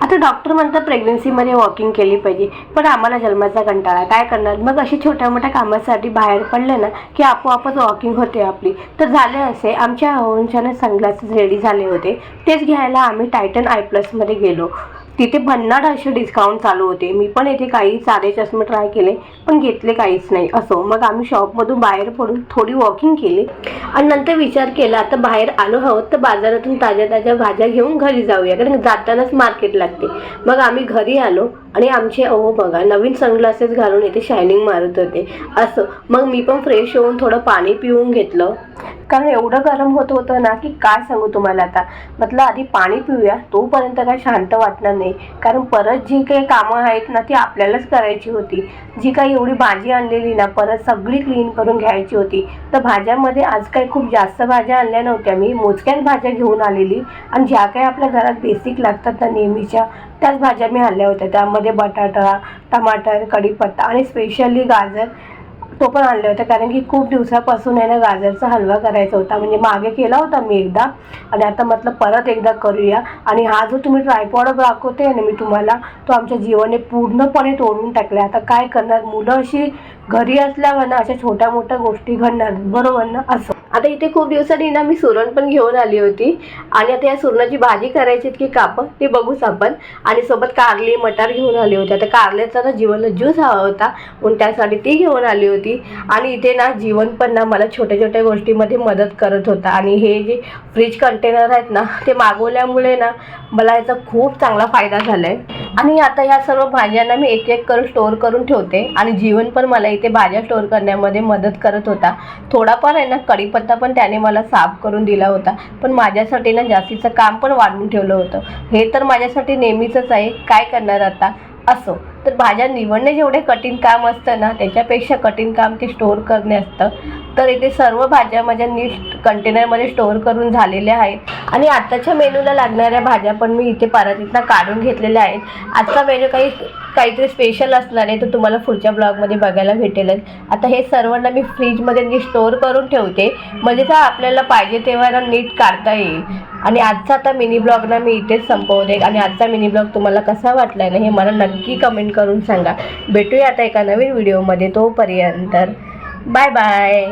आता डॉक्टर म्हणतात प्रेग्नन्सीमध्ये वॉकिंग केली पाहिजे, पण आम्हाला जन्माचा कंटाळा, काय करणार मग. अशी छोट्या मोठ्या कामासाठी बाहेर पडले ना की आपोआपच वॉकिंग होते आपली. तर झाले असे, आमच्या अहोंच्याने सनग्लासेस रेडी झाले होते, तेच घ्यायला आम्ही टायटन आय प्लसमध्ये गेलो. तिथे भन्नाट असे डिस्काउंट चालू होते. मी पण येथे काही साधे चष्मे ट्राय केले, पण घेतले काहीच नाही. असो, मग आम्ही शॉपमधून बाहेर पडून थोडी वॉकिंग केली आणि नंतर विचार केला आता बाहेर आलो आहोत तर बाजारातून ताज्या ताज्या भाज्या घेऊन घरी जाऊया, कारण जातानाच मार्केट लागते. मग आम्ही घरी आलो आणि आमचे अहो बघा नवीन सनग्लासेस घालून इथे शायनिंग मारत होते. असं मग मी पण फ्रेश होऊन थोडं पाणी पिऊन घेतलं, कारण एवढं गरम होत होतं ना की काय सांगू तुम्हाला. आता म्हटलं आधी पाणी पिऊया, तोपर्यंत काय शांत वाटणार नाही, कारण परत जी काही कामं आहेत ना ती आपल्यालाच करायची होती. जी काही एवढी भाजी आणलेली ना परत सगळी क्लीन करून घ्यायची होती. तर भाज्यामध्ये आज काही खूप जास्त भाज्या आणल्या नव्हत्या, मी मोजक्याच भाज्या घेऊन आलेली. आणि ज्या काही आपल्या घरात बेसिक लागतात ना नेहमीच्या, त्याच भाज्या मी आणल्या होत्या. त्यामध्ये बटाटा, टमाटर, कढीपत्ता आणि स्पेशली गाजर तो पण आणले होते, कारण की खूप दिवसापासून आहे ना गाजरचा हलवा करायचा होता. म्हणजे मागे केला होता मी एकदा, आणि आता म्हटलं परत एकदा करूया. आणि हा जो तुम्ही ट्रायपॉड दाखवते ना मी तुम्हाला, तो आमच्या जीवाने पूर्णपणे तोडून टाकला. आता काय करणार, मुलं अशी घरी असल्यावर ना अशा छोट्या मोठ्या गोष्टी घडणार, बरोबर ना. असं आता इथे खूप दिवसांनी ना मी सुरण पण घेऊन आली होती, आणि आता या सुरणाची भाजी करायची की कापं ते बघूच आपण. आणि सोबत कारली मटार घेऊन आली होती. आता कारल्याचा ना जीवनला ज्यूस हवा होता म्हणून त्यासाठी ती घेऊन आली होती. आणि इथे ना जीवन पण ना मला छोट्या छोट्या गोष्टीमध्ये मदत करत होता. आणि हे जे फ्रीज कंटेनर आहेत ना ते मागवल्यामुळे ना मला याचा खूप चांगला फायदा झाला आहे. आणि आता ह्या सर्व भाज्यांना मी एक एक करून स्टोअर करून ठेवते, आणि जीवन पण मला इथे भाज्या स्टोअर करण्यामध्ये मदत करत होता. थोडाफार आहे ना कढीपत्ता पण त्याने मला साफ करून दिला होता, पण माझ्यासाठी ना जास्तीचं काम पण वाढवून ठेवलं होतं. हे तर माझ्यासाठी नेहमीचंच आहे, काय करणार आता. असो, तर भाज्या निवडणे जेवढे कठीण काम असतं ना त्याच्यापेक्षा कठीण काम ते स्टोअर करणे असतं. तर इथे सर्व भाज्या माझ्या नीट कंटेनरमध्ये स्टोअर करून झालेल्या आहेत. आणि आताच्या मेनूला लागणाऱ्या भाज्या पण मी इथे परातीतनं काढून घेतलेल्या आहेत. आजचा मेनू काहीतरी स्पेशल असणार आहे, तर तुम्हाला पुढच्या ब्लॉगमध्ये बघायला भेटेलच. आता हे सर्वांना मी फ्रीजमध्ये नीट स्टोअर करून ठेवते, म्हणजे तर आपल्याला पाहिजे तेव्हा ना नीट काढता येईल. आणि आजचा आता मिनी ब्लॉग ना मी इथेच संपवते. आणि आजचा मिनी ब्लॉग तुम्हाला कसा वाटला ना हे मला नक्की कमेंट करून सांगा. भेटूया आता एका नवीन व्हिडिओमध्ये, तोपर्यंत बाय बाय.